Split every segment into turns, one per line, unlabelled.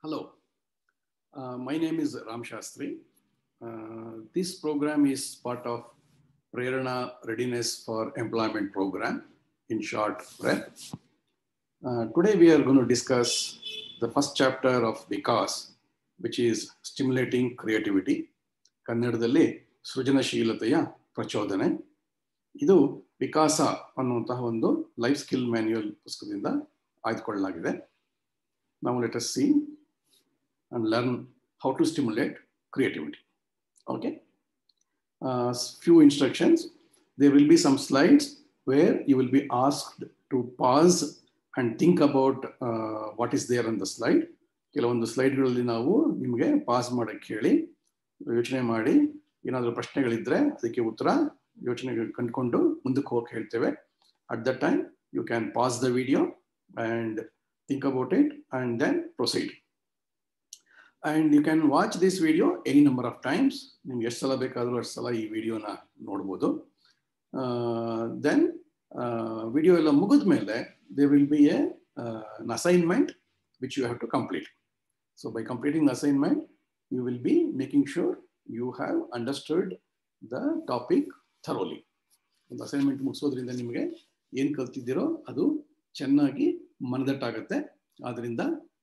Hello, my name is Ram Shastri. This program is part of Prerana Readiness for Employment Program, in short, PREP. Today we are going to discuss the first chapter of Vikas, which is Stimulating Creativity. ಕನ್ನಡದಲ್ಲಿ ಸೃಜನಶೀಲತೆಯ ಪ್ರಚೋದನೆ. ಇದು ವಿಕಾಸ ಅನ್ನುವಂತಹ ಒಂದು life skill manual ಪುಸ್ತಕದಿಂದ ಆಯ್ದುಕೊಳ್ಳಲಾಗಿದೆ. Now let us see and learn how to stimulate creativity. Okay. Few instructions. There will be some slides where you will be asked to pause and think about what is there on the slide. ಕೆಲವೊಂದು ಸ್ಲೈಡ್ಗಳಲ್ಲಿ ನಾವು ನಿಮಗೆ pass ಮಾಡಕ್ಕೆ ಹೇಳಿ ಯೋಚನೆ ಮಾಡಿ ಏನಾದರೂ ಪ್ರಶ್ನೆಗಳಿದ್ರೆ ಅದಕ್ಕೆ ಉತ್ತರ ಯೋಚನೆ ಕಂಡುಕೊಂಡು ಮುಂದಕ್ಕೆ ಹೋಗಿ ಹೇಳ್ತೇವೆ. At that time you can pause the video and think about it and then proceed. And you can watch this video any number of times. ನಿಮ್ಗೆ ಎಷ್ಟು ಸಲ ಬೇಕಾದರೂ ಅಷ್ಟು ಸಲ ಈ ವಿಡಿಯೋನ ನೋಡ್ಬೋದು. Then ವಿಡಿಯೋ ಎಲ್ಲ ಮುಗಿದ ಮೇಲೆ there will be an assignment which you have to complete. So by completing the assignment, you will be making sure you have understood the topic thoroughly. ಒಂದು ಅಸೈನ್ಮೆಂಟ್ ಮುಗಿಸೋದ್ರಿಂದ ನಿಮಗೆ ಏನು ಕಲ್ತಿದ್ದೀರೋ ಅದು ಚೆನ್ನಾಗಿ ಮನದಟ್ಟಾಗುತ್ತೆ. ಆದ್ದರಿಂದ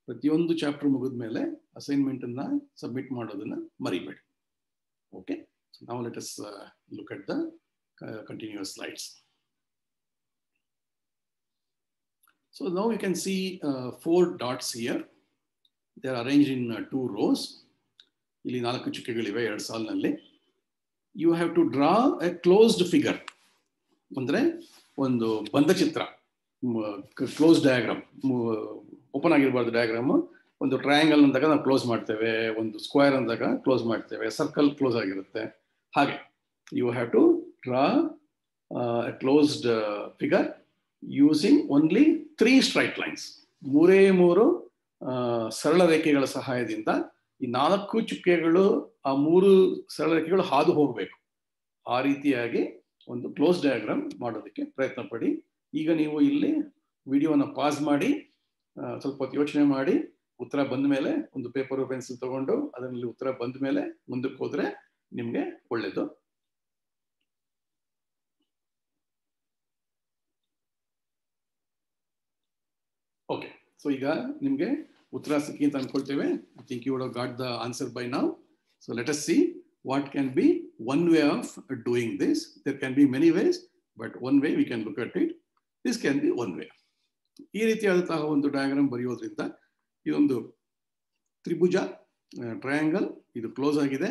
ಪ್ರತಿಯೊಂದು ಚಾಪ್ಟರ್ ಮುಗಿದ ಮೇಲೆ ಅಸೈನ್ಮೆಂಟ್ ಅನ್ನ ಸಬ್ಮಿಟ್ ಮಾಡೋದನ್ನ ಮರಿಬೇಡಿ. Okay, so now let us look at the continuous slides. So now you can see 4 dots here. They are arranged in 2 rows. ಇಲ್ಲಿ 4 ಚುಕ್ಕೆಗಳಿವೆ 2 ಸಾಲಿನಲ್ಲಿ. You have to draw a closed figure. ಅಂದ್ರೆ ಒಂದು ಬಂಧ ಚಿತ್ರ, close diagram, open ಆಗಿರಬಾರ್ದು diagram. ಒಂದು triangle ಅಂದಾಗ ನಾವು close ಮಾಡ್ತೇವೆ, ಒಂದು ಸ್ಕ್ವೇರ್ ಅಂದಾಗ ಕ್ಲೋಸ್ ಮಾಡ್ತೇವೆ, ಸರ್ಕಲ್ ಕ್ಲೋಸ್ ಆಗಿರುತ್ತೆ. ಹಾಗೆ you have to draw a closed figure using only 3 straight lines. 3 ಸರಳ ರೇಖೆಗಳ ಸಹಾಯದಿಂದ ಈ 4 ಚುಕ್ಕೆಗಳು ಆ 3 ಸರಳ ರೇಖೆಗಳು ಹಾದು ಹೋಗಬೇಕು. ಆ ರೀತಿಯಾಗಿ ಒಂದು ಕ್ಲೋಸ್ ಡಯಾಗ್ರಾಮ್ ಮಾಡೋದಕ್ಕೆ ಪ್ರಯತ್ನ ಪಡಿ. ಈಗ ನೀವು ಇಲ್ಲಿ ವಿಡಿಯೋನ ಪಾಸ್ ಮಾಡಿ ಸ್ವಲ್ಪ ಹೊತ್ತು ಯೋಚನೆ ಮಾಡಿ ಉತ್ತರ ಬಂದ ಮೇಲೆ ಒಂದು ಪೇಪರ್ ಪೆನ್ಸಿಲ್ ತಗೊಂಡು ಅದರಲ್ಲಿ ಉತ್ತರ ಬಂದ ಮೇಲೆ ಮುಂದಕ್ಕೆ ಹೋದ್ರೆ ನಿಮ್ಗೆ ಒಳ್ಳೇದು. ಓಕೆ, ಸೊ ಈಗ ನಿಮ್ಗೆ ಉತ್ತರ ಸಿಕ್ಕಿ ಅಂತ ಅನ್ಕೊಳ್ತೇವೆ. I think you would have got the answer by now. So let us see what can be one way of doing this. There can be many ways, but one way we can look at it. This can be one way. ಈ ರೀತಿಯಾದಂತಹ ಒಂದು diagram ಬರೆಯೋದ್ರಿಂದ ಇದೊಂದು ತ್ರಿಭುಜ, triangle, ಇದು close ಆಗಿದೆ.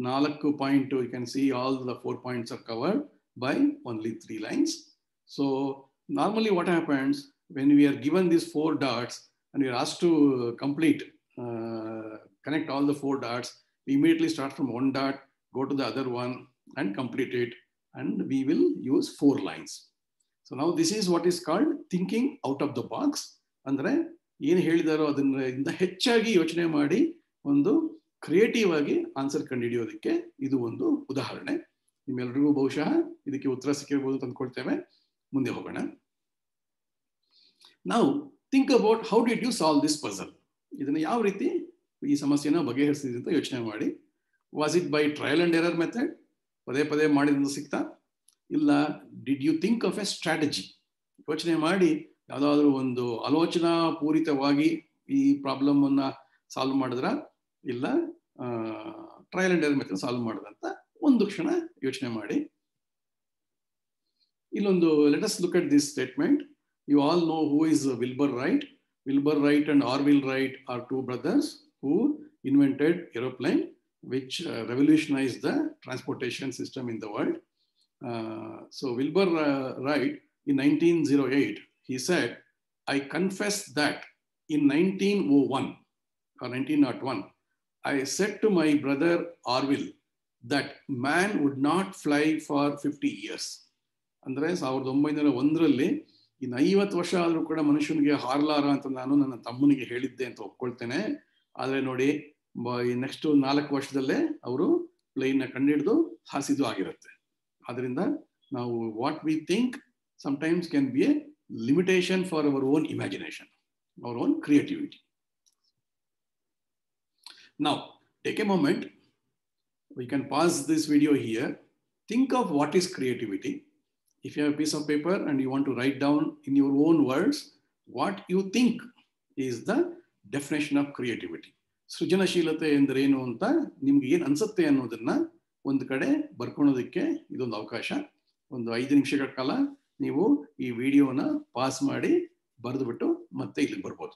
4 point, you can see all the 4 points are covered by only 3 lines. So normally what happens when we are given these 4 dots and we are asked to connect all the 4 dots, we immediately start from one dot, go to the other one and complete it, and we will use 4 lines. So now this is what is called thinking out of the box. ಅಂದ್ರೆ ಏನು ಹೇಳಿದಾರೋ ಅದನ್ನ ಹೆಚ್ಚಾಗಿ ಯೋಚನೆ ಮಾಡಿ ಒಂದು creative ಆಗಿ answer ಕಂಡುಹಿಡಿಯೋದಕ್ಕೆ ಇದು ಒಂದು ಉದಾಹರಣೆ. ನಿಮ್ಮೆಲ್ಲರಿಗೂ ಬಹುಶಃ ಇದಕ್ಕೆ ಉತ್ತರ ಸಿಕ್ಕಿರ್ಬೋದು ಅಂತ ಅಂದ್ಕೊಳ್ತೇವೆ. ಮುಂದೆ ಹೋಗೋಣ. Now think about how did you solve this puzzle. ಇದನ್ನ ಯಾವ ರೀತಿ ಈ ಸಮಸ್ಯೆನ ಬಗೆಹರಿಸಿದ್ರಿ ಅಂತ ಯೋಚನೆ ಮಾಡಿ. Was it by trial and error method, ಪದೇ ಪದೇ ಮಾಡಿದ್ರಿಂದ ಸಿಗ್ತಾ, ಇಲ್ಲ did you think of a strategy, ಯೋಚನೆ ಮಾಡಿ ಯಾವುದಾದ್ರೂ ಒಂದು ಆಲೋಚನಾ ಪೂರಿತವಾಗಿ ಈ ಪ್ರಾಬ್ಲಮ್ ಅನ್ನ ಸಾಲ್ವ್ ಮಾಡಿದ್ರ, ಇಲ್ಲ trial and error method solve ಮಾಡಿದಂತ ಒಂದು ಕ್ಷಣ ಯೋಚನೆ ಮಾಡಿ. ಇಲ್ಲೊಂದು let us look at this statement. You all know who is Wilbur Wright. Wilbur Wright and Orville Wright are 2 brothers who invented aeroplane, which revolutionized the transportation system in the world. So Wilbur Wright, in 1908, he said, I confess that in 1901 or 1901, I said to my brother Orville that man would not fly for 50 years. ಅಂದ್ರೆ 1901ರಲ್ಲಿ ಇನ್ನು 50 ವರ್ಷ ಆದ್ರೂ ಕೂಡ ಮನುಷ್ಯನಿಗೆ ಹಾರಲಾರ ಅಂತ ನಾನು ನನ್ನ ತಮ್ಮನಿಗೆ ಹೇಳಿದ್ದೆ ಅಂತ ಒಪ್ಕೊಳ್ತೇನೆ. ಆದ್ರೆ ನೋಡಿ, ನೆಕ್ಸ್ಟ್ 4 ವರ್ಷದಲ್ಲೇ ಅವರು ಪ್ಲೇನ್ ನ ಕಂಡುಹಿಡಿದು ಹಾರಿಸಿದ್ದು ಆಗಿರುತ್ತೆ. ಆದ್ರಿಂದ ನಾವು what we think sometimes can be a limitation for our own imagination, our own creativity. Now, take a moment. We can pause this video here. Think of what is creativity. If you have a piece of paper and you want to write down in your own words what you think is the definition of creativity. ಸೃಜನಶೀಲತೆ ಎಂದರೇನು ಅಂತ ನಿಮ್ಗೆ ಏನು ಅನ್ಸುತ್ತೆ ಅನ್ನೋದನ್ನ ಒಂದು ಕಡೆ ಬರ್ಕೊಳ್ಳೋದಕ್ಕೆ ಇದೊಂದು ಅವಕಾಶ. ಒಂದು 5 ನಿಮಿಷಗಳ ಕಾಲ ನೀವು ಈ ವಿಡಿಯೋನ ಪಾಸ್ ಮಾಡಿ ಬರೆದುಬಿಟ್ಟು ಮತ್ತೆ ಇಲ್ಲಿಗೆ ಬರ್ಬೋದು.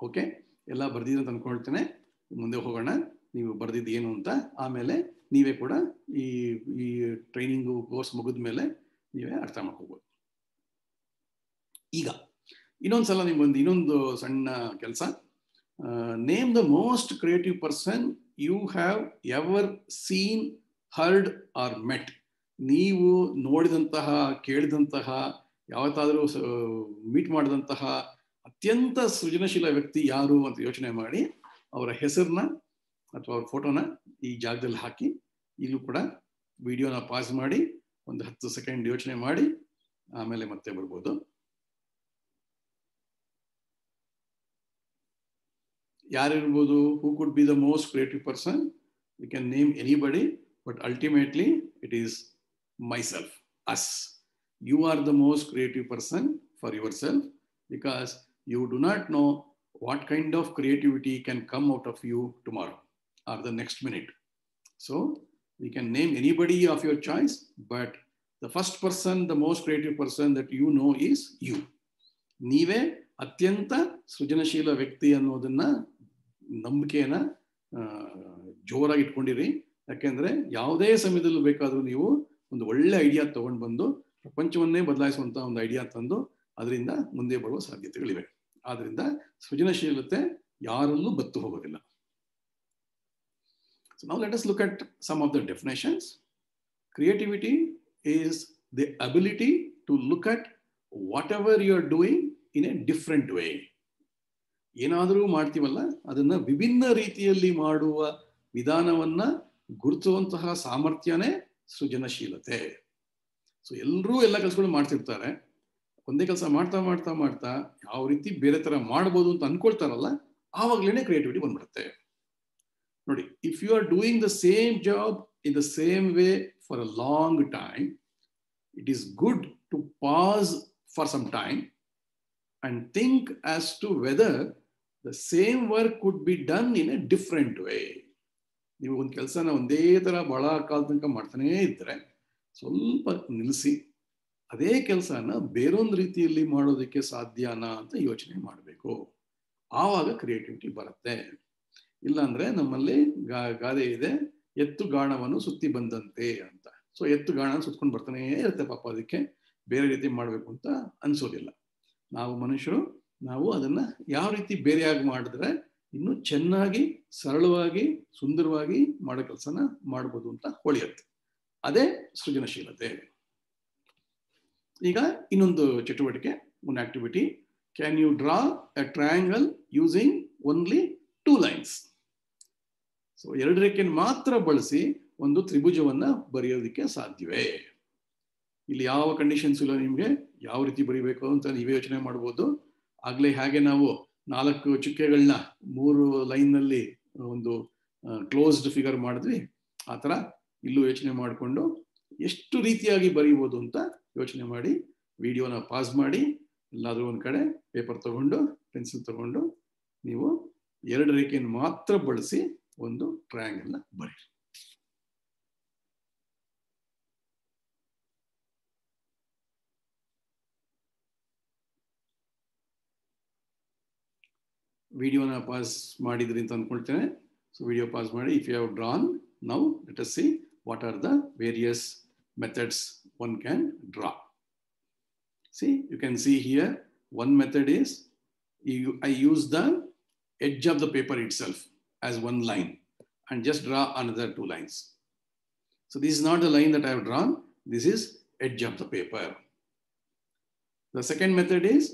ಓಕೆ, ಎಲ್ಲ ಬರ್ದಿದ್ರೆ ಅಂತ ಅನ್ಕೊಳ್ತೇನೆ. ಮುಂದೆ ಹೋಗೋಣ. ನೀವು ಬರ್ದಿದ್ದು ಏನು ಅಂತ ಆಮೇಲೆ ನೀವೇ ಕೂಡ ಈ ಟ್ರೈನಿಂಗು ಕೋರ್ಸ್ ಮುಗಿದ ಮೇಲೆ ನೀವೇ ಅರ್ಥ ಮಾಡ್ಕೋಬೋದು. ಈಗ ಇನ್ನೊಂದ್ಸಲ ನಿಮ್ಗೊಂದು ಇನ್ನೊಂದು ಸಣ್ಣ ಕೆಲಸ. Name the most creative person you have ever seen, heard or met. ನೀವು ನೋಡಿದಂತಹ, ಕೇಳಿದಂತಹ, ಯಾವತ್ತಾದರೂ ಮೀಟ್ ಮಾಡಿದಂತಹ ಅತ್ಯಂತ ಸೃಜನಶೀಲ ವ್ಯಕ್ತಿ ಯಾರು ಅಂತ ಯೋಚನೆ ಮಾಡಿ ಅವರ ಹೆಸರನ್ನ ಅಥವಾ ಅವ್ರ ಫೋಟೋನ ಈ ಜಾಗದಲ್ಲಿ ಹಾಕಿ, ಇಲ್ಲೂ ಕೂಡ ವಿಡಿಯೋನ ಪಾಸ್ ಮಾಡಿ ಒಂದು 10 ಸೆಕೆಂಡ್ ಯೋಚನೆ ಮಾಡಿ ಆಮೇಲೆ ಮತ್ತೆ ಬರ್ಬೋದು. ಯಾರಿರ್ಬೋದು? Who could be the most creative person? You can name anybody, but ultimately it is myself, us. You are the most creative person for yourself, because you do not know what kind of creativity can come out of you tomorrow or the next minute. So we can name anybody of your choice, but the first person, the most creative person that you know is you. ನೀವೇ ಅತ್ಯಂತ ಸೃಜನಶೀಲ ವ್ಯಕ್ತಿ ಅನ್ನೋದನ್ನ ನಂಬಿಕೆಯನ್ನ ಜೋರಾಗಿ ಇಟ್ಕೊಂಡಿರಿ. ಯಾಕೆಂದ್ರೆ ಯಾವುದೇ ಸಮಯದಲ್ಲೂ ಬೇಕಾದ್ರೂ ನೀವು ಒಂದು ಒಳ್ಳೆ ಐಡಿಯಾ ತಗೊಂಡು ಬಂದು ಪ್ರಪಂಚವನ್ನೇ ಬದಲಾಯಿಸುವಂತ ಒಂದು ಐಡಿಯಾ ತಂದು ಅದರಿಂದ ಮುಂದೆ ಬರುವ ಸಾಧ್ಯತೆಗಳಿವೆ. ಆದ್ರಿಂದ ಸೃಜನಶೀಲತೆ ಯಾರಲ್ಲೂ ಬತ್ತು ಹೋಗೋದಿಲ್ಲ. So now let us look at some of the definitions. Creativity is the ability to look at whatever you are doing in a different way. ಏನಾದರೂ ಮಾಡ್ತೀವಲ್ಲ ಅದನ್ನ ವಿಭಿನ್ನ ರೀತಿಯಲ್ಲಿ ಮಾಡುವ ವಿಧಾನವನ್ನ ಗುರುತಿಸುವಂತಹ ಸಾಮರ್ಥ್ಯನೇ ಸೃಜನಶೀಲತೆ. ಸೊ ಎಲ್ಲರೂ ಎಲ್ಲ ಕೆಲಸಗಳು ಮಾಡ್ತಿರ್ತಾರೆ. ಒಂದೇ ಕೆಲಸ ಮಾಡ್ತಾ ಮಾಡ್ತಾ ಮಾಡ್ತಾ ಯಾವ ರೀತಿ ಬೇರೆ ತರ ಮಾಡ್ಬೋದು ಅಂತ ಅನ್ಕೊಳ್ತಾರಲ್ಲ, ಆವಾಗ್ಲೇನೆ ಕ್ರಿಯೇಟಿವಿಟಿ ಬಂದ್ಬಿಡುತ್ತೆ. ನೋಡಿ, if you are doing the same job in the same way for a long time, it is good to pause for some time and think as to whether the same work could be done in a different way. ನೀವು ಒಂದು ಕೆಲಸನ ಒಂದೇ ತರ ಬಹಳ ಕಾಲ ತನಕ ಮಾಡ್ತಾನೇ ಇದ್ರೆ ಸ್ವಲ್ಪ ನಿಲ್ಲಿಸಿ ಅದೇ ಕೆಲಸನ ಬೇರೊಂದು ರೀತಿಯಲ್ಲಿ ಮಾಡೋದಕ್ಕೆ ಸಾಧ್ಯನಾ ಅಂತ ಯೋಚನೆ ಮಾಡಬೇಕು. ಆವಾಗ ಕ್ರಿಯೇಟಿವಿಟಿ ಬರುತ್ತೆ. ಇಲ್ಲಾಂದ್ರೆ ನಮ್ಮಲ್ಲಿ ಗಾದೆ ಇದೆ, ಎತ್ತು ಗಾಣವನ್ನು ಸುತ್ತಿ ಬಂದಂತೆ ಅಂತ. ಸೊ ಎತ್ತು ಗಾಣ ಸುತ್ಕೊಂಡು ಬರ್ತಾನೆ ಇರುತ್ತೆ ಪಾಪ, ಅದಕ್ಕೆ ಬೇರೆ ರೀತಿ ಮಾಡಬೇಕು ಅಂತ ಅನ್ಸೋದಿಲ್ಲ. ನಾವು ಮನುಷ್ಯರು, ನಾವು ಅದನ್ನ ಯಾವ ರೀತಿ ಬೇರೆಯಾಗಿ ಮಾಡಿದ್ರೆ ಇನ್ನು ಚೆನ್ನಾಗಿ, ಸರಳವಾಗಿ, ಸುಂದರವಾಗಿ ಮಾಡೋ ಕೆಲಸನ ಮಾಡ್ಬೋದು ಅಂತ ಹೊಳೆಯುತ್ತೆ. ಅದೇ ಸೃಜನಶೀಲತೆ. ಈಗ ಇನ್ನೊಂದು ಚಟುವಟಿಕೆ, ಒಂದು activity. Can you draw a triangle using only 2 lines? ಸೊ 2 ರೇಖೆಯನ್ನು ಮಾತ್ರ ಬಳಸಿ ಒಂದು ತ್ರಿಭುಜವನ್ನ ಬರೆಯೋದಕ್ಕೆ ಸಾಧ್ಯವೇ? ಇಲ್ಲಿ ಯಾವ ಕಂಡೀಷನ್ಸ್ ಇಲ್ಲ ನಿಮ್ಗೆ, ಯಾವ ರೀತಿ ಬರೀಬೇಕು ಅಂತ ನೀವೇ ಯೋಚನೆ ಮಾಡ್ಬೋದು. ಆಗ್ಲೇ ಹಾಗೆ ನಾವು 4 ಚುಕ್ಕೆಗಳನ್ನ 3 ಲೈನ್ ನಲ್ಲಿ ಒಂದು ಕ್ಲೋಸ್ಡ್ ಫಿಗರ್ ಮಾಡಿದ್ವಿ. ಆ ತರ ಇಲ್ಲೂ ಯೋಚನೆ ಮಾಡಿಕೊಂಡು ಎಷ್ಟು ರೀತಿಯಾಗಿ ಬರೀಬಹುದು ಅಂತ ಯೋಚನೆ ಮಾಡಿ ವಿಡಿಯೋನ ಪಾಸ್ ಮಾಡಿ ಎಲ್ಲಾದ್ರೂ ಒಂದ್ ಕಡೆ ಪೇಪರ್ ತಗೊಂಡು ಪೆನ್ಸಿಲ್ ತಗೊಂಡು ನೀವು 2 ರೇಖೆಯನ್ನು ಮಾತ್ರ ಬಳಸಿ ಒಂದು ಟ್ರಯಾಂಗಲ್ ನ ಬರೀರಿ. ವಿಡಿಯೋನ ಪಾಸ್ ಮಾಡಿದ್ರಿ ಅಂತ ಅನ್ಕೊಳ್ತೇನೆ. ಸೊ ವಿಡಿಯೋ ಪಾಸ್ ಮಾಡಿ. If you have drawn, now let us see what are the various methods one can draw. See, you can see here, one method is I use the edge of the paper itself as one line and just draw another 2 lines. So this is not the line that I have drawn, this is edge of the paper. The second method is,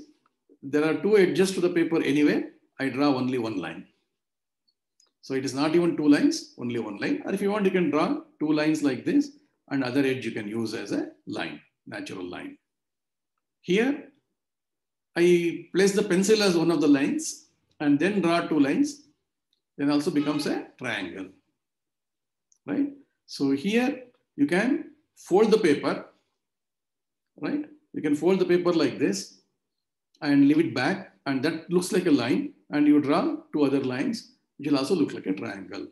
there are 2 edges to the paper anyway, I draw only 1 line. So it is not even 2 lines, only 1 line. Or if you want, you can draw 2 lines like this, and other edge you can use as a line, natural line. Here, I place the pencil as one of the lines and then draw two lines, then also becomes a triangle, right? So here you can fold the paper, right? You can fold the paper like this and leave it back, and that looks like a line, and you draw two other lines, which will also look like a triangle.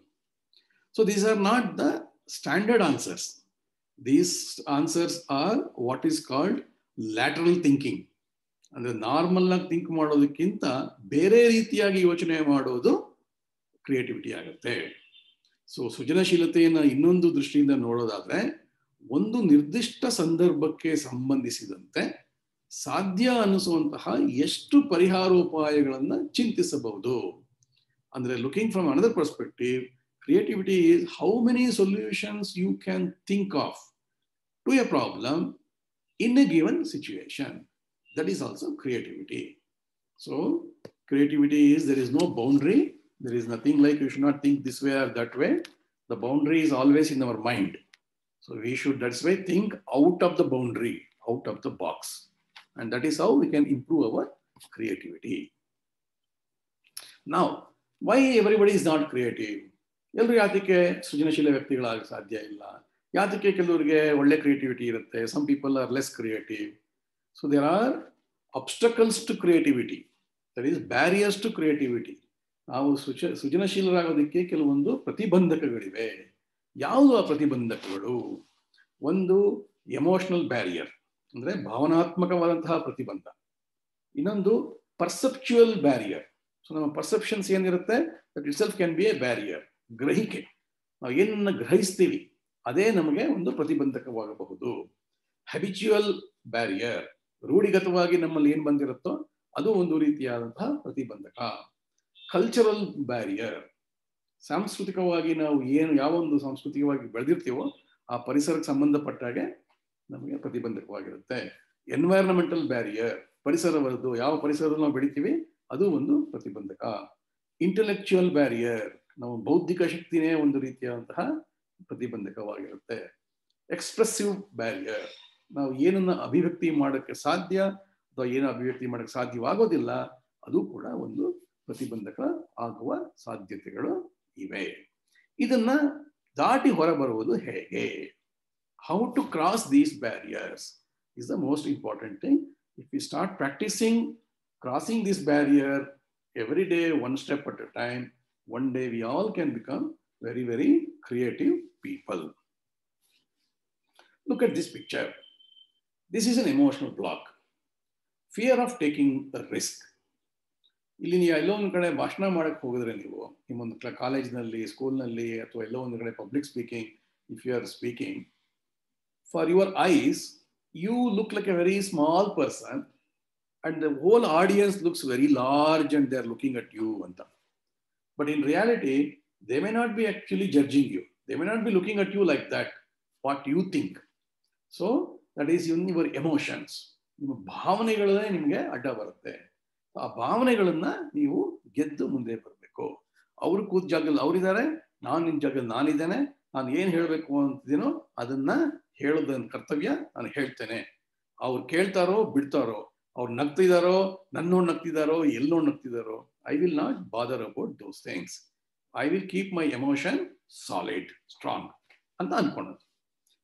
So these are not the standard answers. These answers are what is called lateral thinking. ಅಂದ್ರೆ normal ಆಗಿ think ಮಾಡೋದಕ್ಕಿಂತ ಬೇರೆ ರೀತಿಯಾಗಿ ಯೋಚನೆ ಮಾಡೋದು creativity ಆಗುತ್ತೆ. So ಸೃಜನಶೀಲತೆಯನ್ನು ಇನ್ನೊಂದು ದೃಷ್ಟಿಯಿಂದ ನೋಡೋದಾದ್ರೆ, ಒಂದು ನಿರ್ದಿಷ್ಟ ಸಂದರ್ಭಕ್ಕೆ ಸಂಬಂಧಿಸಿದಂತೆ ಸಾಧ್ಯ ಅನಿಸುವಂತಹ ಎಷ್ಟು ಪರಿಹಾರೋಪಾಯಗಳನ್ನು ಚಿಂತಿಸಬಹುದು. ಅಂದ್ರೆ looking from another perspective, creativity is how many solutions you can think of to a problem in a given situation. That is also creativity. So creativity is, there is no boundary. There is nothing like you should not think this way or that way. The boundary is always in our mind. So we should, that's why, think out of the boundary, out of the box. And that is how we can improve our creativity. Now, why everybody is not creative? ಎಲ್ಲರೂ ಯಾತಕ್ಕೆ ಸೃಜನಶೀಲ ವ್ಯಕ್ತಿಗಳಾಗಕ್ಕೆ ಸಾಧ್ಯ ಇಲ್ಲ? ಯಾತಕ್ಕೆ ಕೆಲವರಿಗೆ ಒಳ್ಳೆ creativity ಇರುತ್ತೆ? Some people are less creative. So there are obstacles to creativity, that is barriers to creativity. ನಾವು ಸೃಜನಶೀಲರಾಗೋದಕ್ಕೆ ಕೆಲವೊಂದು ಪ್ರತಿಬಂಧಕಗಳಿವೆ. ಯಾವುದು ಆ ಪ್ರತಿಬಂಧಕಗಳು? ಒಂದು ಎಮೋಷನಲ್ ಬ್ಯಾರಿಯರ್, ಅಂದರೆ ಭಾವನಾತ್ಮಕವಾದಂತಹ ಪ್ರತಿಬಂಧ. ಇನ್ನೊಂದು ಪರ್ಸೆಪ್ಚುವಲ್ ಬ್ಯಾರಿಯರ್. ಸೊ ನಮ್ಮ ಪರ್ಸೆಪ್ಷನ್ಸ್ ಏನಿರುತ್ತೆ, that it self can be A barrier. ಗ್ರಹಿಕೆ, ನಾವು ಏನನ್ನ ಗ್ರಹಿಸ್ತೀವಿ ಅದೇ ನಮಗೆ ಒಂದು ಪ್ರತಿಬಂಧಕವಾಗಬಹುದು. ಹ್ಯಾಬಿಚುವಲ್ ಬ್ಯಾರಿಯರ್, ರೂಢಿಗತವಾಗಿ ನಮ್ಮಲ್ಲಿ ಏನು ಬಂದಿರುತ್ತೋ ಅದು ಒಂದು ರೀತಿಯಾದಂತಹ ಪ್ರತಿಬಂಧಕ. ಕಲ್ಚರಲ್ ಬ್ಯಾರಿಯರ್, ಸಾಂಸ್ಕೃತಿಕವಾಗಿ ನಾವು ಯಾವ ಒಂದು ಸಾಂಸ್ಕೃತಿಕವಾಗಿ ಬೆಳೆದಿರ್ತೀವೋ ಆ ಪರಿಸರಕ್ಕೆ ಸಂಬಂಧಪಟ್ಟಾಗೆ ನಮಗೆ ಪ್ರತಿಬಂಧಕವಾಗಿರುತ್ತೆ. ಎನ್ವೈರನ್ಮೆಂಟಲ್ ಬ್ಯಾರಿಯರ್, ಪರಿಸರವದ್ದು, ಯಾವ ಪರಿಸರದಲ್ಲಿ ನಾವು ಬೆಳಿತೀವಿ ಅದು ಒಂದು ಪ್ರತಿಬಂಧಕ. ಇಂಟೆಲೆಕ್ಚುಯಲ್ ಬ್ಯಾರಿಯರ್, ನಾವು ಬೌದ್ಧಿಕ ಶಕ್ತಿನೇ ಒಂದು ರೀತಿಯಾದಂತಹ ಪ್ರತಿಬಂಧಕವಾಗಿರುತ್ತೆ. ಎಕ್ಸ್ಪ್ರೆಸಿವ್ ಬ್ಯಾರಿಯರ್, ನಾವು ಏನನ್ನ ಅಭಿವ್ಯಕ್ತಿ ಮಾಡೋಕ್ಕೆ ಸಾಧ್ಯ ಅಥವಾ ಏನು ಅಭಿವ್ಯಕ್ತಿ ಮಾಡೋಕ್ಕೆ ಸಾಧ್ಯವಾಗೋದಿಲ್ಲ ಅದು ಕೂಡ ಒಂದು ಪ್ರತಿಬಂಧಕ ಆಗುವ ಸಾಧ್ಯತೆಗಳು ಇವೆ. ಇದನ್ನ ದಾಟಿ ಹೊರಬರುವುದು ಹೇಗೆ? How to cross these barriers is the most important thing. If we start practising crossing this barrier every day, one step at a time, one day we all can become very, very creative people. Look at this picture. This is an emotional block. Fear of taking a risk. ಇಲ್ಲಿ ನೀವು ಎಲ್ಲೋ ಒಂದು ಕಡೆ ಭಾಷಣ ಮಾಡಕ್ಕೆ ಹೋಗಿದ್ರೆ, ನೀವು ನಿಮ್ಮೊಂದು ಕಾಲೇಜ್ನಲ್ಲಿ, ಸ್ಕೂಲ್ನಲ್ಲಿ, ಅಥವಾ ಎಲ್ಲೋ ಒಂದು ಕಡೆ public speaking, if you are speaking, for your eyes you look like a very small person, and the whole audience looks very large and they're looking at you. But in reality, they may not be actually judging you. They may not be looking at you like that, what you think. So that is in your emotions. ನಿಮ್ಮ ಭಾವನೆಗಳೇ ನಿಮಗೆ ಅಡ್ಡ ಬರುತ್ತೆ. ಆ ಭಾವನೆಗಳನ್ನ ನೀವು ಗೆದ್ದು ಮುಂದೆ ಬರಬೇಕು. ಅವ್ರು ಕೂತ ಜಾಗದಲ್ಲಿ ಅವರಿದ್ದಾರೆ, ನಾನು ನಿಮ್ಮ ಜಾಗದಲ್ಲಿ ನಾನಿದ್ದೇನೆ. ನಾನು ಏನು ಹೇಳಬೇಕು ಅಂತಿದ್ದೀನೋ ಅದನ್ನ ಹೇಳೋದನ್ನ ಕರ್ತವ್ಯ ನಾನು ಹೇಳ್ತೇನೆ. ಅವ್ರು ಕೇಳ್ತಾರೋ ಬಿಡ್ತಾರೋ, ಅವ್ರು ನಗ್ತಿದಾರೋ, ನನ್ನೋಡ್ ನಗ್ತಿದಾರೋ, ಎಲ್ಲೋಡ್ ನಗ್ತಿದಾರೋ, I will not bother about those things. I will keep my emotion solid, strong ಅಂತ ಅನ್ಕೊಳ್ಳೋದು.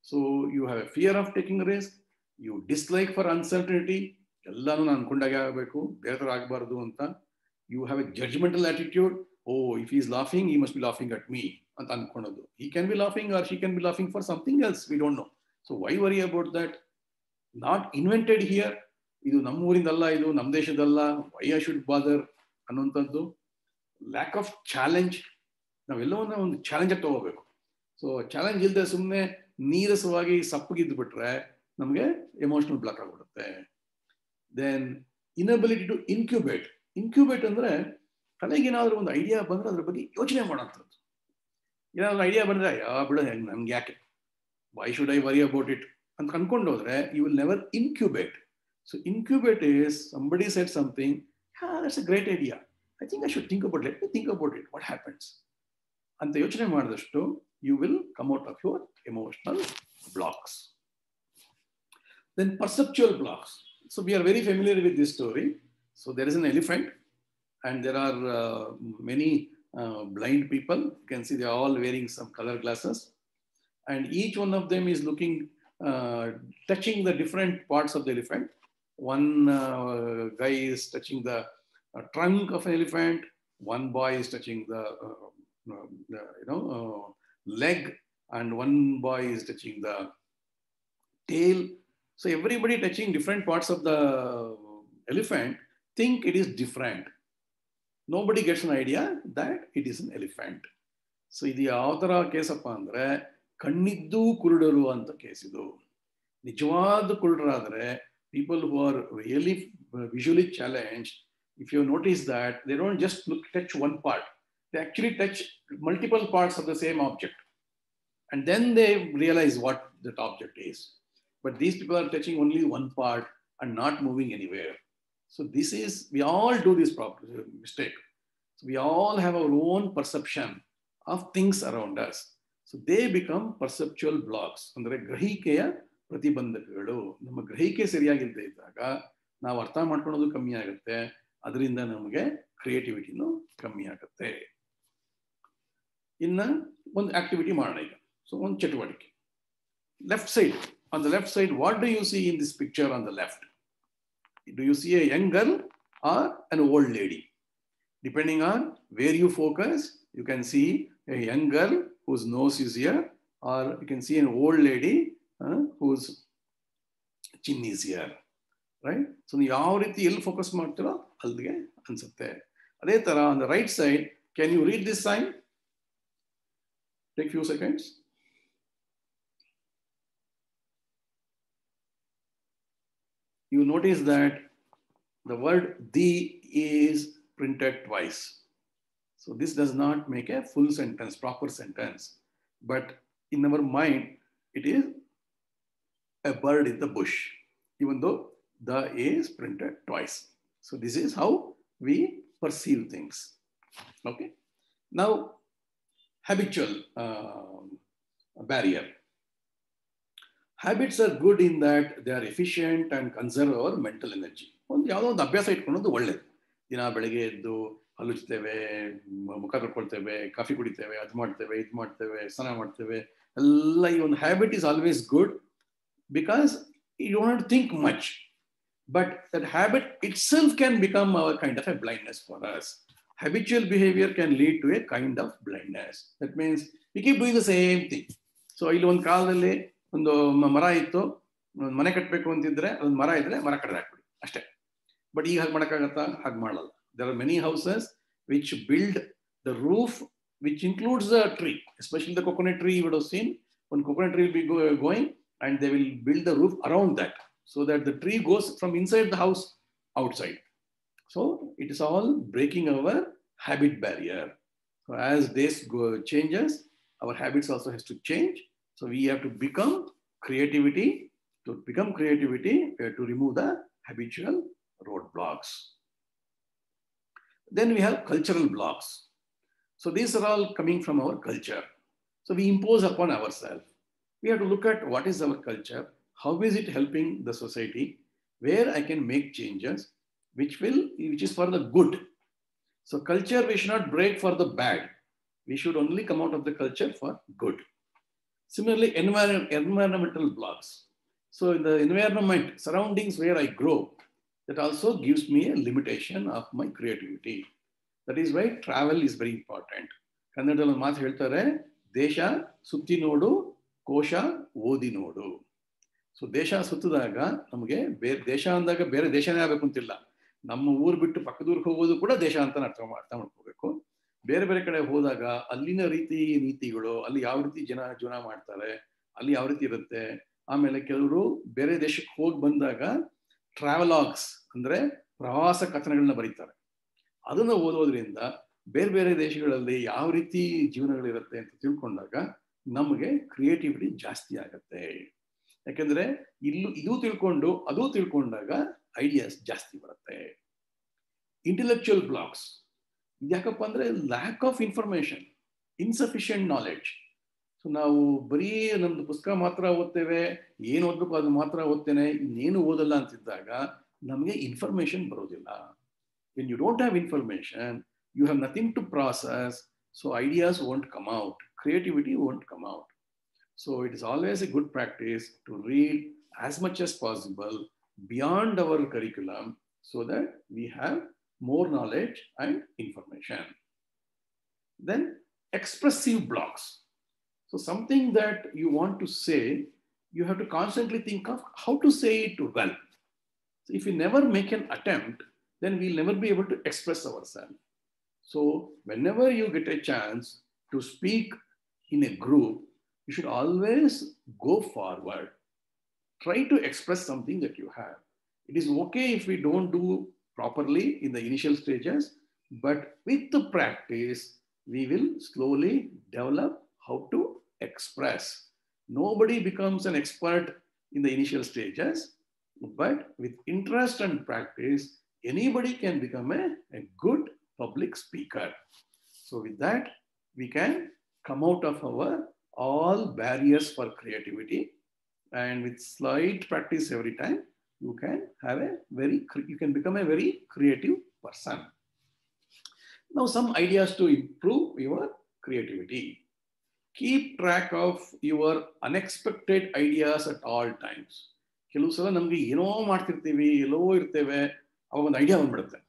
So you have a fear of taking risk, you dislike for uncertainty, ಎಲ್ಲಾನು ನಾನು ಅನ್ಕೊಂಡಾಗೆ ಆಗಬೇಕು, ಬೇರೆ ಥರ ಆಗಬಾರ್ದು ಅಂತ. You have a judgemental attitude, oh if is laughing, he must be laughing at me ಅಂತ ಅನ್ಕೊಳ್ಳೋದು. He can be laughing or she can be laughing for something else, we don't know. So why worry about that? Not invented here. ಇದು ನಮ್ಮೂರಿಂದಲ್ಲ, ಇದು ನಮ್ಮ ದೇಶದಲ್ಲ, why I should bother ಅನ್ನುವಂಥದ್ದು. Lack of challenge, ನಾವೆಲ್ಲವನ್ನ ಒಂದು challenge ಆಗಿ ತಗೋಬೇಕು. So challenge ಇಲ್ಲದೆ ಸುಮ್ಮನೆ ನೀರಸವಾಗಿ ಸಪ್ಪಗಿದ್ದು ಬಿಟ್ರೆ ನಮಗೆ ಎಮೋಷನಲ್ ಬ್ಲಾಕ್ ಆಗಿಬಿಡುತ್ತೆ. Then inability to incubate. Incubate ಅಂದ್ರೆ ತಲೆಗೇನಾದ್ರೂ ಒಂದು ಐಡಿಯಾ ಬಂದ್ರೆ ಅದ್ರ ಬಗ್ಗೆ ಯೋಚನೆ ಮಾಡೋಂಥದ್ದು. ಏನಾದ್ರು ಐಡಿಯಾ ಬಂದ್ರೆ ಬಿಡ ನಮ್ಗೆ ಯಾಕೆ, why should I worry about it ಅಂತ ಅನ್ಕೊಂಡು ಹೋದ್ರೆ you will never incubate. So incubate is somebody said something, yeah, that's a great idea. I think I should think about it. Let me think about it. What happens? And the yochane madadashtu, you will come out of your emotional blocks. Then perceptual blocks. So we are very familiar with this story. So there is an elephant and there are many blind people. You can see they are all wearing some color glasses. And each one of them is looking, touching the different parts of the elephant. One guy is touching the trunk of an elephant. One boy is touching the leg, and one boy is touching the tail. So everybody touching different parts of the elephant think it is different. Nobody gets an idea that it is an elephant. So ಇದು ಯಾವ ತರ ಕೇಸಪ್ಪ ಅಂದ್ರೆ ಕಣ್ಣಿದ್ದು ಕುರುಡರು ಅಂತ case ಇದು. ನಿಜವಾದ ಕುರುಡರಾದ್ರೆ people who are really visually challenged, if you notice that they don't just touch one part, they actually touch multiple parts of the same object. And then they realize what that object is. But these people are touching only one part and not moving anywhere. So this is, we all do this mistake. So we all have our own perception of things around us. So they become perceptual blocks. ಅಂದರೆ ಗ್ರಹಿಕೆಯ ಪ್ರತಿಬಂಧಕಗಳು. ನಮ್ಮ ಗ್ರಹಿಕೆ ಸರಿಯಾಗಿಲ್ಲದೆ ಇದ್ದಾಗ ನಾವು ಅರ್ಥ ಮಾಡ್ಕೊಳ್ಳೋದು ಕಮ್ಮಿ ಆಗುತ್ತೆ. ಅದರಿಂದ ನಮಗೆ ಕ್ರಿಯೇಟಿವಿಟಿನೂ ಕಮ್ಮಿ ಆಗುತ್ತೆ. ಇನ್ನು ಒಂದು ಆಕ್ಟಿವಿಟಿ ಮಾಡೋಣ ಈಗ. ಸೊ ಒಂದು ಚಟುವಟಿಕೆ. Left side, on the left side, what do you see in this picture on the left? Do you see a young girl or an old lady? Depending on where you focus, you can see a young girl whose nose is here, or you can see an old lady whose chin is here, right? So ಯಾವ ರೀತಿ ಎಲ್ಲಿ focus ಮಾಡ್ತೀರೋ ಅಲ್ಲಿಗೆ ಅನ್ಸುತ್ತೆ. ಅದೇ ತರ on the right side, can you read this sign? Take few seconds. You notice that the word "the" is printed twice. So this does not make a full sentence, proper sentence. But in our mind, it is a bird in the bush, even though "the" is printed twice. So this is how we perceive things. Okay. Now, habitual barrier. Habits are good in that they are efficient and conserve our mental energy. ಒಂದು ಯಾವುದೋ ಒಂದು ಅಭ್ಯಾಸ ಇಟ್ಕೊಳ್ಳೋದು ಒಳ್ಳೇದು. ದಿನ ಬೆಳಗ್ಗೆ ಎದ್ದು ಹಲ್ಲುಚ್ತೇವೆ, ಮುಖ ತೊಳ್ಕೊಳ್ತೇವೆ, ಕಾಫಿ ಕುಡಿತೇವೆ, ಅದು ಮಾಡ್ತೇವೆ, ಇದು ಮಾಡ್ತೇವೆ, ಸ್ನಾನ ಮಾಡ್ತೇವೆ, ಎಲ್ಲ ಈ ಒಂದು habit is always good because you don't think much. But that habit itself can become a kind of a blindness for us. Habitual behavior can lead to a kind of blindness. That means we keep doing the same thing. So ಇಲ್ಲಿ ಒಂದು ಕಾಲದಲ್ಲಿ ಒಂದು ಮರ ಇತ್ತು, ಮನೆ ಕಟ್ಟಬೇಕು ಅಂತಿದ್ರೆ ಒಂದು ಮರ ಇದ್ರೆ ಮರ ಕಡ್ದು ಹಾಕ್ಬಿಡಿ ಅಷ್ಟೇ. ಬಟ್ ಈಗ ಹಾಗೆ ಮಾಡೋಕ್ಕಾಗತ್ತಾ? ಹಾಗೆ ಮಾಡಲ್ಲ. There are many houses which build the roof which includes the tree, especially the coconut tree. You would have seen one coconut tree will be going and they will build the roof around that so that the tree goes from inside the house outside. So it is all breaking our habit barrier. So as this changes, our habits also has to change. So we have to become creativity. To become creativity, we have to remove the habitual roadblocks. Then we have cultural blocks. So these are all coming from our culture. So we impose upon ourselves. We have to look at what is our culture, how is it helping the society, where I can make changes, which is for the good. So culture we should not break for the bad. We should only come out of the culture for good. Similarly, environmental blocks. So in the environment, surroundings where I grow, that also gives me a limitation of my creativity. That is why travel is very important. ಕನ್ನಡದಲ್ಲಿ ಒಂದು ಮಾತು ಹೇಳ್ತಾರೆ, ದೇಶ ಸುತ್ತಿ ನೋಡು, ಕೋಶ ಓದಿ ನೋಡು. ಸೊ ದೇಶ ಸುತ್ತಿದಾಗ ನಮಗೆ ಬೇರೆ ದೇಶ ಅಂದಾಗ ಬೇರೆ ದೇಶನೇ ಆಗಬೇಕು ಅಂತಿಲ್ಲ. ನಮ್ಮ ಊರು ಬಿಟ್ಟು ಪಕ್ಕದೂರಿಗೆ ಹೋಗೋದು ಕೂಡ ದೇಶ ಅಂತ ಅರ್ಥ ಮಾಡ್ಕೋಬೇಕು. ಬೇರೆ ಬೇರೆ ಕಡೆ ಹೋದಾಗ ಅಲ್ಲಿನ ನೀತಿಗಳು, ಅಲ್ಲಿ ಯಾವ ರೀತಿ ಜೀವನ ಮಾಡ್ತಾರೆ, ಅಲ್ಲಿ ಯಾವ ರೀತಿ ಇರುತ್ತೆ. ಆಮೇಲೆ ಕೆಲವರು ಬೇರೆ ದೇಶಕ್ಕೆ ಹೋಗಿ ಬಂದಾಗ ಟ್ರಾವೆಲಾಗ್ಸ್ ಅಂದ್ರೆ ಪ್ರವಾಸ ಕಥನಗಳನ್ನ ಬರೀತಾರೆ. ಅದನ್ನು ಓದೋದ್ರಿಂದ ಬೇರೆ ಬೇರೆ ದೇಶಗಳಲ್ಲಿ ಯಾವ ರೀತಿ ಜೀವನಗಳಿರುತ್ತೆ ಅಂತ ತಿಳ್ಕೊಂಡಾಗ ನಮಗೆ ಕ್ರಿಯೇಟಿವಿಟಿ ಜಾಸ್ತಿ ಆಗತ್ತೆ. ಯಾಕೆಂದ್ರೆ ಇದು ತಿಳ್ಕೊಂಡು ಅದು ತಿಳ್ಕೊಂಡಾಗ ಐಡಿಯಾಸ್ ಜಾಸ್ತಿ ಬರುತ್ತೆ. ಇಂಟೆಲೆಕ್ಚುಯಲ್ ಬ್ಲಾಕ್ಸ್ ಯಾಕಪ್ಪ ಅಂದ್ರೆ lack of information, insufficient knowledge. So ನಾವು ಬರೀ ನಮ್ದು ಪುಸ್ತಕ ಮಾತ್ರ ಓದ್ತೇವೆ, ಏನು ಓದ್ಬೇಕು ಅದು ಮಾತ್ರ ಓದ್ತೇನೆ, ಇನ್ನೇನು ಓದಲ್ಲ ಅಂತಿದ್ದಾಗ ನಮಗೆ ಇನ್ಫಾರ್ಮೇಶನ್ ಬರೋದಿಲ್ಲ. When you don't have information, you have nothing to process, so ideas won't come out, creativity won't come out. So it is always a good practice to read as much as possible beyond our curriculum so that we have more knowledge and information. Then expressive blocks. So something that you want to say, you have to constantly think of how to say it well. So if you never make an attempt, then we'll never be able to express ourselves. So whenever you get a chance to speak in a group, you should always go forward. Try to express something that you have. It is okay if we don't do properly in the initial stages, but with the practice, we will slowly develop how to express. Nobody becomes an expert in the initial stages, but with interest and practice, anybody can become a good public speaker. So with that, we can come out of our all barriers for creativity, and with slight practice every time, you can become a very creative person. Now, some ideas to improve your creativity. Keep track of your unexpected ideas at all times. ಕೆಲವು ಸಲ ನಮ್ಗೆ ಏನೋ ಮಾಡ್ತಿರ್ತೀವಿ, ಎಲ್ಲೋ ಇರ್ತೇವೆ, ಅವಾಗ ಒಂದು idea ಬಂದ್ಬಿಡುತ್ತೆ.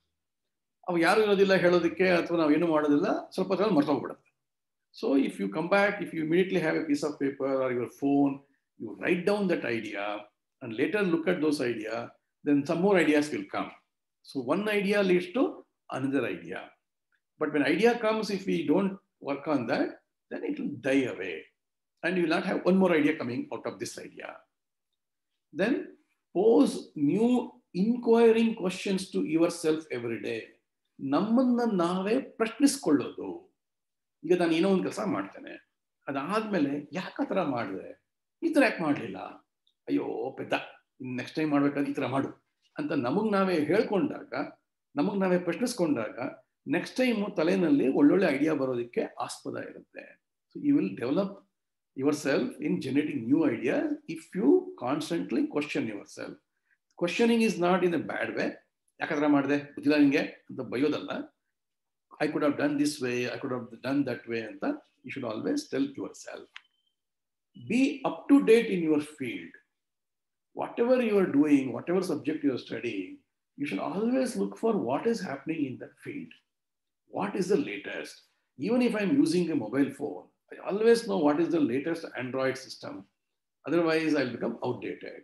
ಅವಾಗ ಯಾರು ಇರೋದಿಲ್ಲ ಹೇಳೋದಕ್ಕೆ, ಅಥವಾ ನಾವು ಏನು ಮಾಡೋದಿಲ್ಲ, ಸ್ವಲ್ಪ ಹೊತ್ತಲ್ಲಿ ಮರ್ತೋಗ್ಬಿಡುತ್ತೆ. So if you come back, if you immediately have a piece of paper or your phone, you write down that idea and later look at those ideas, then some more ideas will come. So one idea leads to another idea. But when idea comes, if we don't work on that, then it will die away. And you will not have one more idea coming out of this idea. Then pose new inquiring questions to yourself every day. ನಮ್ಮನ್ನ ನಾವೇ ಪ್ರಶ್ನಿಸ್ಕೊಳ್ಳೋದು. ಈಗ ನಾನು ಏನೋ ಒಂದು ಕೆಲಸ ಮಾಡ್ತೇನೆ, ಅದಾದ್ಮೇಲೆ ಯಾಕೆ ಆ ಥರ ಮಾಡಿದೆ, ಈ ಥರ ಯಾಕೆ ಮಾಡಲಿಲ್ಲ, ಅಯ್ಯೋ ಪೆದ್ದ, ನೆಕ್ಸ್ಟ್ ಟೈಮ್ ಮಾಡ್ಬೇಕಾದ್ರೆ ಈ ಥರ ಮಾಡು ಅಂತ ನಮಗೆ ನಾವೇ ಹೇಳ್ಕೊಂಡಾಗ, ನಮಗೆ ನಾವೇ ಪ್ರಶ್ನಿಸ್ಕೊಂಡಾಗ ನೆಕ್ಸ್ಟ್ ಟೈಮು ತಲೆಯಲ್ಲಿ ಒಳ್ಳೊಳ್ಳೆ ಐಡಿಯಾ ಬರೋದಕ್ಕೆ ಆಸ್ಪದ ಇರುತ್ತೆ. So you will develop yourself in generating new ideas if you constantly question yourself. Questioning is not in a bad way. ಯಾಕಂದ್ರೆ ಮಾಡಿದೆ ಗೊತ್ತಿಲ್ಲ ನಿಮಗೆ ಅಂತ ಬೈಯೋದಲ್ಲ. I could have done this way, I could have done that way ಅಂತ you should always tell yourself. Be up to date in your field. Whatever you are doing, whatever subject you are studying, you should always look for what is happening in that field. What is the latest? Even if I'm using a mobile phone, I always know what is the latest Android system. Otherwise, I'll become outdated.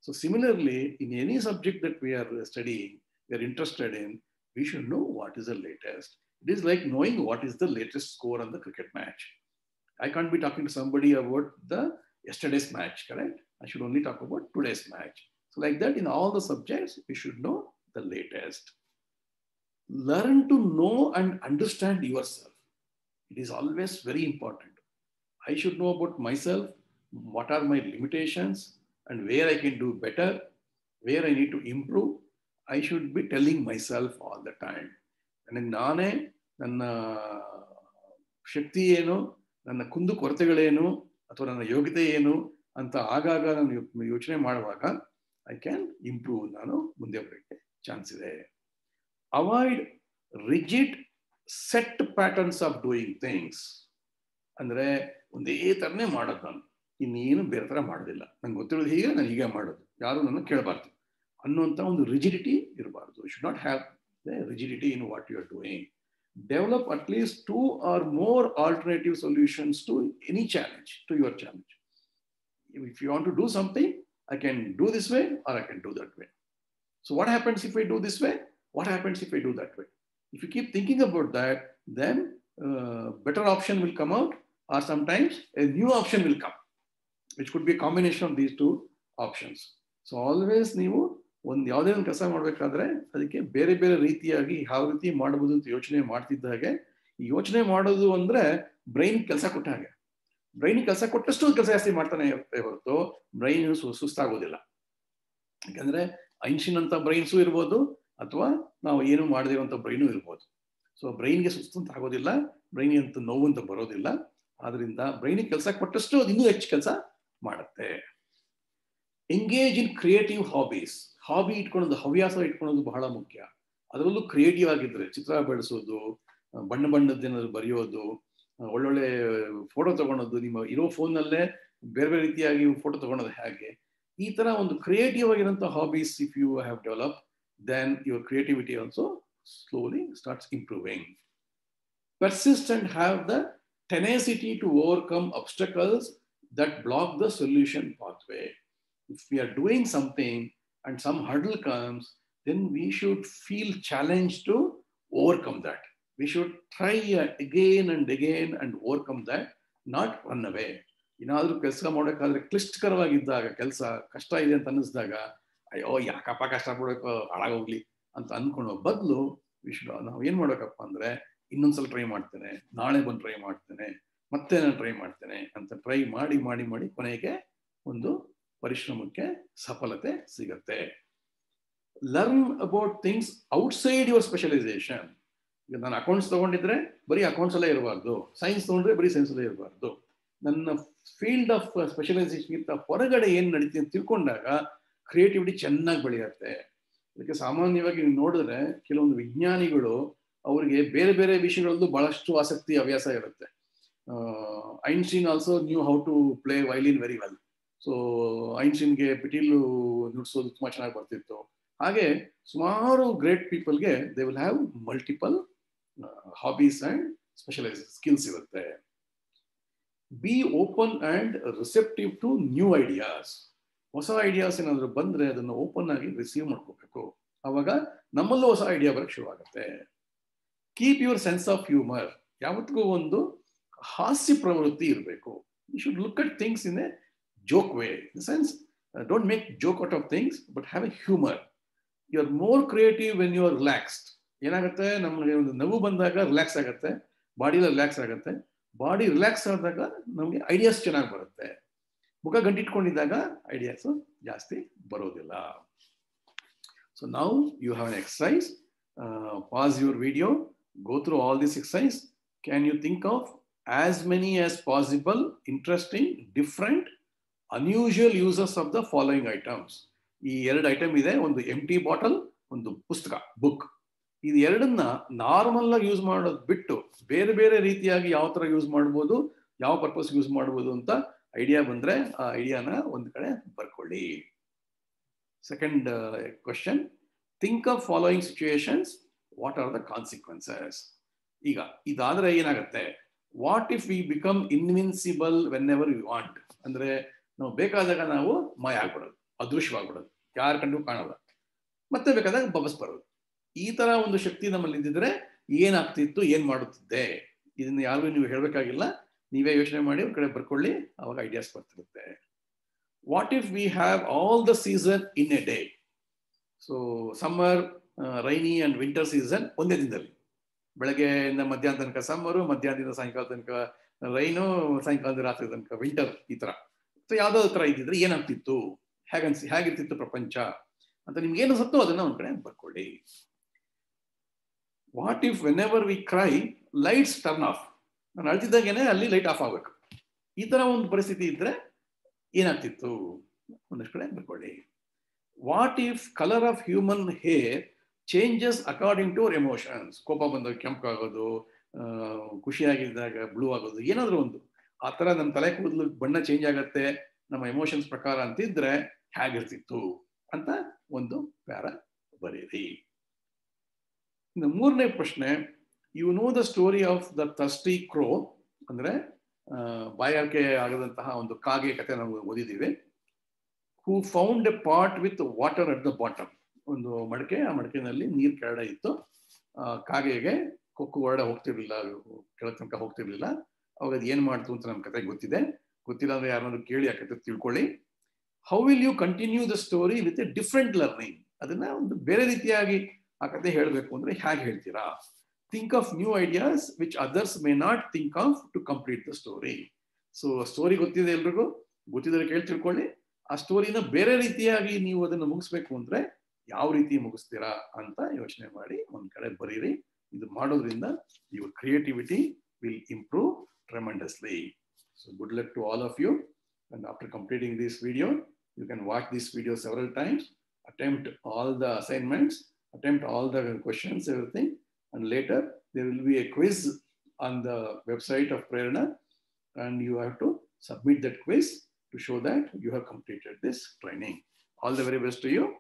So similarly, in any subject that we are studying, we are interested in, we should know what is the latest. It is like knowing what is the latest score on the cricket match. I can't be talking to somebody about the yesterday's match, correct? I should only talk about today's match. So like that, in all the subjects, we should know the latest. Learn to know and understand yourself. It is always very important. I should know about myself, what are my limitations, and where I can do better, where I need to improve. I should be telling myself all the time. And ನಾನೇ ನನ್ನ ಶಕ್ತಿ ಏನು, ನನ್ನ ಕುಂದು ಕೊರತೆಗಳೇನು, ಅಥವಾ ನನ್ನ ಯೋಗ್ಯತೆ ಏನು ಅಂತ ಆಗಾಗ ನಾನು ಯೋಚನೆ ಮಾಡುವಾಗ ಐ ಕ್ಯಾನ್ ಇಂಪ್ರೂವ್, ನಾನು ಮುಂದೆ ಬರೋಕ್ಕೆ ಚಾನ್ಸ್ ಇದೆ. Avoid rigid set patterns of doing things. ಅಂದರೆ ಒಂದೇ ಥರನೇ ಮಾಡೋದು, ನಾನು ಇನ್ನೇನು ಬೇರೆ ಥರ ಮಾಡೋದಿಲ್ಲ, ನಂಗೆ ಗೊತ್ತಿರೋದು ಹೀಗೆ, ನಾನು ಹೀಗೆ ಮಾಡೋದು, ಯಾರು ನನ್ನ ಕೇಳಬಾರ್ದು ಅನ್ನುವಂಥ ಒಂದು ರಿಜಿಡಿಟಿ ಇರಬಾರ್ದು. You should not have the rigidity in what you are doing. Develop at least 2 or more alternative solutions to any challenge, to your challenge. If you want to do something, I can do this way or I can do that way. So what happens if I do this way? What happens if I do that way? If you keep thinking about that, then better option will come out, or sometimes a new option will come, which could be a combination of these 2 options. So always ನೀವು ಒಂದು ಯಾವುದೇ ಒಂದು ಕೆಲಸ ಮಾಡಬೇಕಾದ್ರೆ ಅದಕ್ಕೆ ಬೇರೆ ಬೇರೆ ರೀತಿಯಾಗಿ ಯಾವ ರೀತಿ ಮಾಡಬಹುದು ಅಂತ ಯೋಚನೆ ಮಾಡ್ತಿದ್ದ ಹಾಗೆ, ಈ ಯೋಚನೆ ಮಾಡೋದು ಅಂದ್ರೆ ಬ್ರೈನ್ ಕೆಲಸ ಕೊಟ್ಟ ಹಾಗೆ. ಬ್ರೈನ್ ಕೆಲಸ ಕೊಟ್ಟಷ್ಟು ಕೆಲಸ ಜಾಸ್ತಿ ಮಾಡ್ತಾನೆ ಹೊರತು ಬ್ರೈನ್ ಸುಸ್ತಾಗೋದಿಲ್ಲ. ಯಾಕಂದ್ರೆ ಐನ್ಸ್ಟೀನ್ ಅಂತ ಬ್ರೈನ್ಸು ಇರ್ಬೋದು, ಅಥವಾ ನಾವು ಏನು ಮಾಡದಿರುವಂಥ ಬ್ರೈನು ಇರ್ಬೋದು. ಸೊ ಬ್ರೈನ್ಗೆ ಸುಸ್ತು ಅಂತ ಆಗೋದಿಲ್ಲ, ಬ್ರೈನ್ ಅಂತ ನೋವು ಅಂತ ಬರೋದಿಲ್ಲ. ಆದ್ರಿಂದ ಬ್ರೈನಿಗೆ ಕೆಲಸ ಕೊಟ್ಟಷ್ಟು ಅದು ಇನ್ನೂ ಹೆಚ್ಚು ಕೆಲಸ ಮಾಡುತ್ತೆ. Engage in creative hobbies. Hobby ಇಟ್ಕೊಳ್ಳೋದು, ಹವ್ಯಾಸ ಇಟ್ಕೊಳ್ಳೋದು ಬಹಳ ಮುಖ್ಯ. ಅದರಲ್ಲೂ ಕ್ರಿಯೇಟಿವ್ ಆಗಿದ್ರೆ ಚಿತ್ರ ಬೆಳೆಸೋದು, ಬಣ್ಣ ಬಣ್ಣದ್ದೇನಾದ್ರು ಬರೆಯೋದು, ಒಳ್ಳೊಳ್ಳೆ ಫೋಟೋ ತಗೊಳೋದು, ನಿಮ್ಮ ಇರೋ ಫೋನ್ನಲ್ಲೇ ಬೇರೆ ಬೇರೆ ರೀತಿಯಾಗಿ ಫೋಟೋ ತಗೊಳೋದು ಹೇಗೆ, ಈ ತರ ಒಂದು ಕ್ರಿಯೇಟಿವ್ ಆಗಿರೋಂಥ hobbies if you have develop, then your creativity also slowly starts improving. Persist and have the tenacity to overcome obstacles that block the solution pathway. If we are doing something and some hurdle comes, then we should feel challenged to overcome that. We should try again and overcome that, not run away. ಏನಾದರೂ ಕೆಲಸ ಮಾಡೋಕ್ಕಾದ್ರೆ ಕ್ಲಿಷ್ಟಕರವಾಗಿದ್ದಾಗ, ಕೆಲಸ ಕಷ್ಟ ಇದೆ ಅಂತ ಅನ್ನಿಸಿದಾಗ, ಅಯ್ಯೋ ಯಾಕಪ್ಪ ಕಷ್ಟಪಡಬೇಕು, ಹಾಳಾಗೋಗ್ಲಿ ಅಂತ ಅನ್ಕೊಳ್ಳೋ ಬದಲು ನಾವು ಏನ್ ಮಾಡ್ಬೇಕಪ್ಪ ಅಂದ್ರೆ, ಇನ್ನೊಂದ್ಸಲ ಟ್ರೈ ಮಾಡ್ತೇನೆ, ನಾಳೆ ಬಂದು ಟ್ರೈ ಮಾಡ್ತೇನೆ, ಮತ್ತೆ ನಾನು ಟ್ರೈ ಮಾಡ್ತೇನೆ ಅಂತ ಟ್ರೈ ಮಾಡಿ ಮಾಡಿ ಮಾಡಿ ಕೊನೆಗೆ ಒಂದು ಪರಿಶ್ರಮಕ್ಕೆ ಸಫಲತೆ ಸಿಗತ್ತೆ. Learn about things outside your specialisation. ಈಗ ನಾನು ಅಕೌಂಟ್ಸ್ ತಗೊಂಡಿದ್ರೆ ಬರೀ ಅಕೌಂಟ್ಸ್ ಅಲ್ಲೇ ಇರಬಾರ್ದು, ಸೈನ್ಸ್ ತಗೊಂಡ್ರೆ ಬರೀ ಸೈನ್ಸ್ ಅಲ್ಲೇ ಇರಬಾರ್ದು. ನನ್ನ ಫೀಲ್ಡ್ ಆಫ್ ಸ್ಪೆಷಲೈಸೇಷನ್ ಗಿಂತ ಹೊರಗಡೆ ಏನ್ ನಡೀತೀನಿ ಅಂತ ತಿಳ್ಕೊಂಡಾಗ ಕ್ರಿಯೇಟಿವಿಟಿ ಚೆನ್ನಾಗಿ ಬೆಳೆಯುತ್ತೆ. ಅದಕ್ಕೆ ಸಾಮಾನ್ಯವಾಗಿ ನೀವು ನೋಡಿದ್ರೆ ಕೆಲವೊಂದು ವಿಜ್ಞಾನಿಗಳು ಅವರಿಗೆ ಬೇರೆ ಬೇರೆ ವಿಷಯಗಳಲ್ಲೂ ಬಹಳಷ್ಟು ಆಸಕ್ತಿ, ಹವ್ಯಾಸ ಇರುತ್ತೆ. Einstein also knew how to play violin very well. So ಐನ್ಸ್ಟೀನ್ಗೆ ಪಿಟೀಲು ನುಡಿಸೋದು ತುಂಬಾ ಚೆನ್ನಾಗಿ ಬರ್ತಿತ್ತು. ಹಾಗೆ ಸುಮಾರು ಗ್ರೇಟ್ ಪೀಪಲ್ಗೆ they will have multiple hobbies and specialise skills ಇರುತ್ತೆ. Be open and receptive to new ideas. ಹೊಸ ಐಡಿಯಾಸ್ ಏನಾದರೂ ಬಂದ್ರೆ ಅದನ್ನು ಓಪನ್ ಆಗಿ ರಿಸೀವ್ ಮಾಡ್ಕೋಬೇಕು. ಅವಾಗ ನಮ್ಮಲ್ಲೂ ಹೊಸ ಐಡಿಯಾ ಬರಕ್ಕೆ ಶುರು ಆಗುತ್ತೆ. Keep your sense of humour. ಯಾವತ್ತಿಗೂ ಒಂದು ಹಾಸ್ಯ ಪ್ರವೃತ್ತಿ ಇರಬೇಕು. You should look at things in a joke way. In sense don't make joke out of things, but have a humour. You are more creative when you are relaxed. ಏನಾಗುತ್ತೆ, ನಮಗೆ ಒಂದು ನಗು ಬಂದಾಗ ರಿಲ್ಯಾಕ್ಸ್ ಆಗುತ್ತೆ, ಬಾಡಿಯಲ್ಲಿ ರಿಲ್ಯಾಕ್ಸ್ ಆಗುತ್ತೆ. Body relax ಆದಾಗ ನಮಗೆ ಐಡಿಯಾಸ್ ಚೆನ್ನಾಗಿ ಬರುತ್ತೆ. ಮುಖ ಗಂಟಿಟ್ಕೊಂಡಿದ್ದಾಗ ಐಡಿಯಾಸ್ ಜಾಸ್ತಿ ಬರೋದಿಲ್ಲ. So now you have an exercise. Pause your video, go through all this exercise. Can you think of as many as possible interesting, different, unusual uses of the following items? ಈ ಎರಡು item ಇದೆ, ಒಂದು ಎಂಟಿ bottle, ಒಂದು ಪುಸ್ತಕ, book. ಇದು ಎರಡನ್ನ normal ಆಗಿ use ಮಾಡೋದು ಬಿಟ್ಟು ಬೇರೆ ಬೇರೆ ರೀತಿಯಾಗಿ ಯಾವ ತರ ಯೂಸ್ ಮಾಡ್ಬೋದು, ಯಾವ ಪರ್ಪಸ್ ಯೂಸ್ ಮಾಡ್ಬೋದು ಅಂತ ಐಡಿಯಾ ಬಂದ್ರೆ ಆ ಐಡಿಯಾನ ಒಂದು ಕಡೆ ಬರ್ಕೊಳ್ಳಿ. Second question, think of following situations, what are the consequences? ಈಗ ಇದಾದ್ರೆ ಏನಾಗುತ್ತೆ, what if we become invincible whenever we want? ಅಂದ್ರೆ ನಾವು ಬೇಕಾದಾಗ ನಾವು ಮಾಯ ಆಗ್ಬಿಡೋದು, ಅದೃಶ್ಯವಾಗ್ಬಿಡೋದು, ಯಾರ ಕಂಡು ಕಾಣಲ್ಲ, ಮತ್ತೆ ಬೇಕಾದಾಗ ಬಬಸ್ ಬರೋದು. ಈ ತರ ಒಂದು ಶಕ್ತಿ ನಮ್ಮಲ್ಲಿ ಇದ್ದಿದ್ರೆ ಏನಾಗ್ತಿತ್ತು, ಏನ್ ಮಾಡುತ್ತಿದ್ದೆ? ಇದನ್ನ ಯಾರಿಗೂ ನೀವು ಹೇಳ್ಬೇಕಾಗಿಲ್ಲ, ನೀವೇ ಯೋಚನೆ ಮಾಡಿ ಒಂದು ಕಡೆ ಬರ್ಕೊಳ್ಳಿ, ಅವಾಗ ಐಡಿಯಾಸ್ ಬರ್ತಿರುತ್ತೆ. What if we have all the season in a day? So summer, rainy and winter season ಒಂದೇ ದಿನದಲ್ಲಿ, ಬೆಳಗ್ಗೆಯಿಂದ ಮಧ್ಯಾಹ್ನ ತನಕ ಸಮ್ಮರು, ಮಧ್ಯಾಹ್ನದಿಂದ ಸಾಯಂಕಾಲ ತನಕ ರೈನು, ಸಾಯಂಕಾಲದ ರಾತ್ರಿ ತನಕ ವಿಂಟರ್, ಈ ತರ. ಸೊ ಯಾವ್ದಾದ್ರು ತರ ಇದ್ದಿದ್ರೆ ಏನಾಗ್ತಿತ್ತು, ಹೇಗಿರ್ತಿತ್ತು ಪ್ರಪಂಚ ಅಂತ ನಿಮ್ಗೆ ಏನು ಸತ್ತು ಅದನ್ನ ಒಂದ್ ಕಡೆ ಬರ್ಕೊಳ್ಳಿ. What if whenever we cry lights turn off? ನಾನು ಅಳ್ತಿದ್ದಾಗೇನೆ ಅಲ್ಲಿ ಲೈಟ್ ಆಫ್ ಆಗ್ಬೇಕು. ಈ ತರ ಒಂದು ಪರಿಸ್ಥಿತಿ ಇದ್ರೆ ಏನಾಗ್ತಿತ್ತು, ಒಂದಷ್ಟು ಕಡೆ ಬರ್ಕೊಳ್ಳಿ. What if colour of human hair changes according to our emotions? ಕೋಪ ಬಂದಾಗ ಕೆಂಪಾಗೋದು, ಖುಷಿಯಾಗಿದ್ದಾಗ ಬ್ಲೂ ಆಗೋದು, ಏನಾದ್ರು ಒಂದು ಆ ತರ ನಮ್ಮ ತಲೆ ಕೂದಲು ಬಣ್ಣ ಚೇಂಜ್ ಆಗತ್ತೆ ನಮ್ಮ ಎಮೋಷನ್ಸ್ ಪ್ರಕಾರ ಅಂತಿದ್ರೆ ಹೇಗಿರ್ತಿತ್ತು ಅಂತ ಒಂದು ಪ್ಯಾರ ಬರೀರಿ. ಇನ್ನು ಮೂರನೇ ಪ್ರಶ್ನೆ, you know the story of the thirsty crow, ಅಂದ್ರೆ ಬಾಯಾರಿಕೆ ಆಗದಂತಹ ಒಂದು ಕಾಗೆ ಕತೆ ನಾವು ಓದಿದ್ದೀವಿ. Who found a pot with water at the bottom. ಒಂದು ಮಡಕೆ, ಆ ಮಡಕೆನಲ್ಲಿ ನೀರ್ ಕೆಳಗಡೆ ಇತ್ತು. ಕಾಗೆಗೆ ಕೊಕ್ಕು ಹೊರಡೆ ಹೋಗ್ತಿರ್ಲಿಲ್ಲ, ಕೆಳ ತನಕ ಹೋಗ್ತಿರ್ಲಿಲ್ಲ. ಅವಾಗ ಅದು ಏನ್ ಮಾಡ್ತು ಅಂತ ನಮ್ ಕತೆ ಗೊತ್ತಿದೆ. ಗೊತ್ತಿಲ್ಲ ಅಂದ್ರೆ ಯಾರನ್ನಾದ್ರು ಕೇಳಿ ಆ ಕತೆ ತಿಳ್ಕೊಳ್ಳಿ. How will you continue the story with a different learning? ಅದನ್ನ ಒಂದು ಬೇರೆ ರೀತಿಯಾಗಿ ಆ ಕತೆ ಹೇಳ್ಬೇಕು ಅಂದ್ರೆ ಹೇಗೆ ಹೇಳ್ತೀರಾ? Think of new ideas which others may not think of to complete the story. So story ಗೊತ್ತಿದೆ, ಎಲ್ರಿಗೂ ಗೊತ್ತಿದ್ರೆ ಕೇಳಿ ತಿಳ್ಕೊಳ್ಳಿ. ಆ ಸ್ಟೋರಿನ ಬೇರೆ ರೀತಿಯಾಗಿ ನೀವು ಅದನ್ನು ಮುಗಿಸ್ಬೇಕು ಅಂದ್ರೆ ಯಾವ ರೀತಿ ಮುಗಿಸ್ತೀರಾ ಅಂತ ಯೋಚನೆ ಮಾಡಿ ಒಂದ್ ಕಡೆ ಬರೀರಿ. ಇದು ಮಾಡೋದ್ರಿಂದ your creativity will improve tremendously. So good luck to all of you. And after completing this video, you can watch this video several times, attempt all the assignments, attempt all the questions, everything. And later there will be a quiz on the website of Prerana, and you have to submit that quiz to show that you have completed this training. All the very best to you.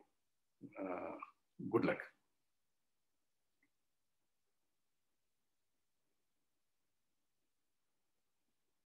Good luck.